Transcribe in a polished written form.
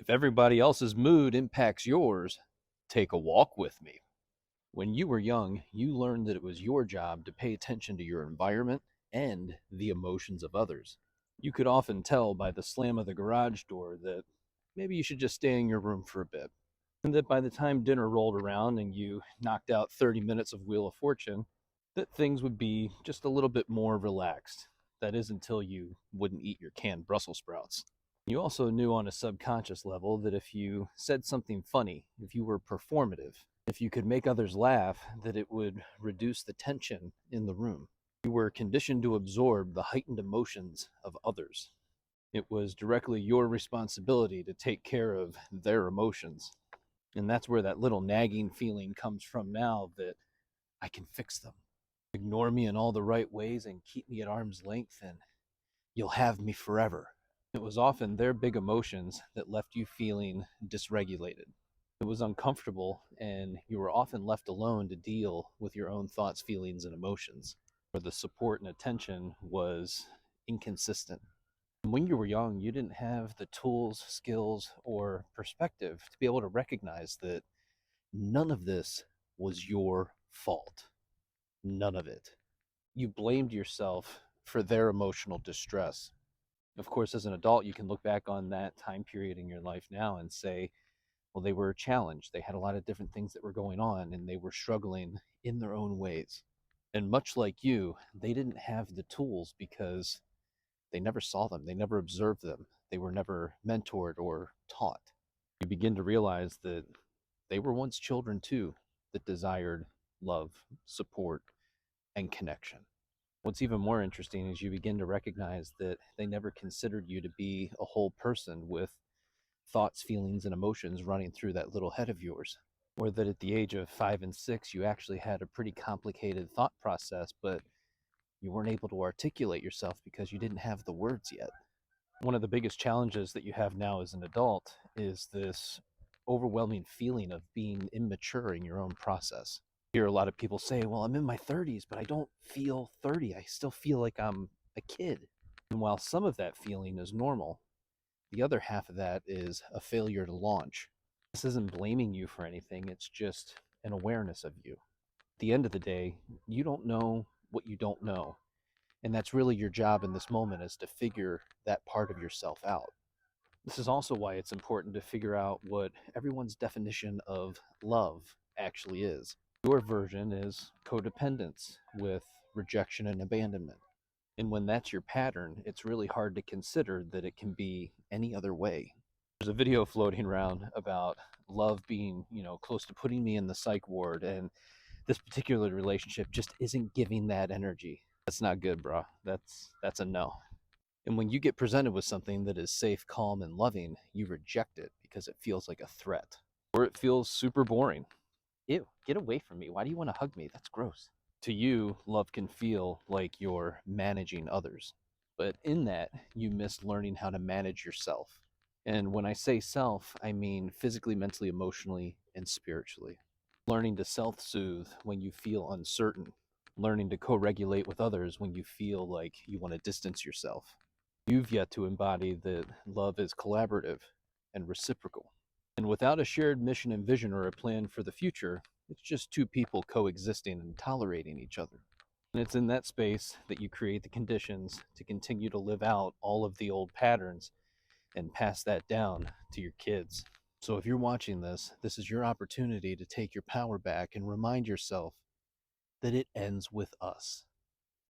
If everybody else's mood impacts yours, take a walk with me. When you were young, you learned that it was your job to pay attention to your environment and the emotions of others. You could often tell by the slam of the garage door that maybe you should just stay in your room for a bit. And that by the time dinner rolled around and you knocked out 30 minutes of Wheel of Fortune, that things would be just a little bit more relaxed. That is until you wouldn't eat your canned Brussels sprouts. You also knew on a subconscious level that if you said something funny, if you were performative, if you could make others laugh, that it would reduce the tension in the room. You were conditioned to absorb the heightened emotions of others. It was directly your responsibility to take care of their emotions. And that's where that little nagging feeling comes from now, that I can fix them. Ignore me in all the right ways and keep me at arm's length, and you'll have me forever. It was often their big emotions that left you feeling dysregulated. It was uncomfortable, and you were often left alone to deal with your own thoughts, feelings, and emotions, where the support and attention was inconsistent. When you were young, you didn't have the tools, skills, or perspective to be able to recognize that none of this was your fault. None of it. You blamed yourself for their emotional distress. Of course, as an adult, you can look back on that time period in your life now and say, well, they were challenged. They had a lot of different things that were going on, and they were struggling in their own ways. And much like you, they didn't have the tools because they never saw them. They never observed them. They were never mentored or taught. You begin to realize that they were once children too, that desired love, support, and connection. What's even more interesting is you begin to recognize that they never considered you to be a whole person with thoughts, feelings, and emotions running through that little head of yours. Or that at the age of 5 and 6, you actually had a pretty complicated thought process, but you weren't able to articulate yourself because you didn't have the words yet. One of the biggest challenges that you have now as an adult is this overwhelming feeling of being immature in your own process. I hear a lot of people say, well, I'm in my 30s, but I don't feel 30. I still feel like I'm a kid. And while some of that feeling is normal, the other half of that is a failure to launch. This isn't blaming you for anything, it's just an awareness of you. At the end of the day, you don't know what you don't know. And that's really your job in this moment, is to figure that part of yourself out. This is also why it's important to figure out what everyone's definition of love actually is. Your version is codependence with rejection and abandonment. And when that's your pattern, it's really hard to consider that it can be any other way. There's a video floating around about love being, close to putting me in the psych ward, and this particular relationship just isn't giving that energy. That's not good, bro. That's a no. And when you get presented with something that is safe, calm, and loving, you reject it because it feels like a threat, or it feels super boring. Ew, get away from me. Why do you want to hug me? That's gross. To you, love can feel like you're managing others. But in that, you miss learning how to manage yourself. And when I say self, I mean physically, mentally, emotionally, and spiritually. Learning to self-soothe when you feel uncertain. Learning to co-regulate with others when you feel like you want to distance yourself. You've yet to embody that love is collaborative and reciprocal. And without a shared mission and vision or a plan for the future, it's just two people coexisting and tolerating each other. And it's in that space that you create the conditions to continue to live out all of the old patterns and pass that down to your kids. So if you're watching this, this is your opportunity to take your power back and remind yourself that it ends with us.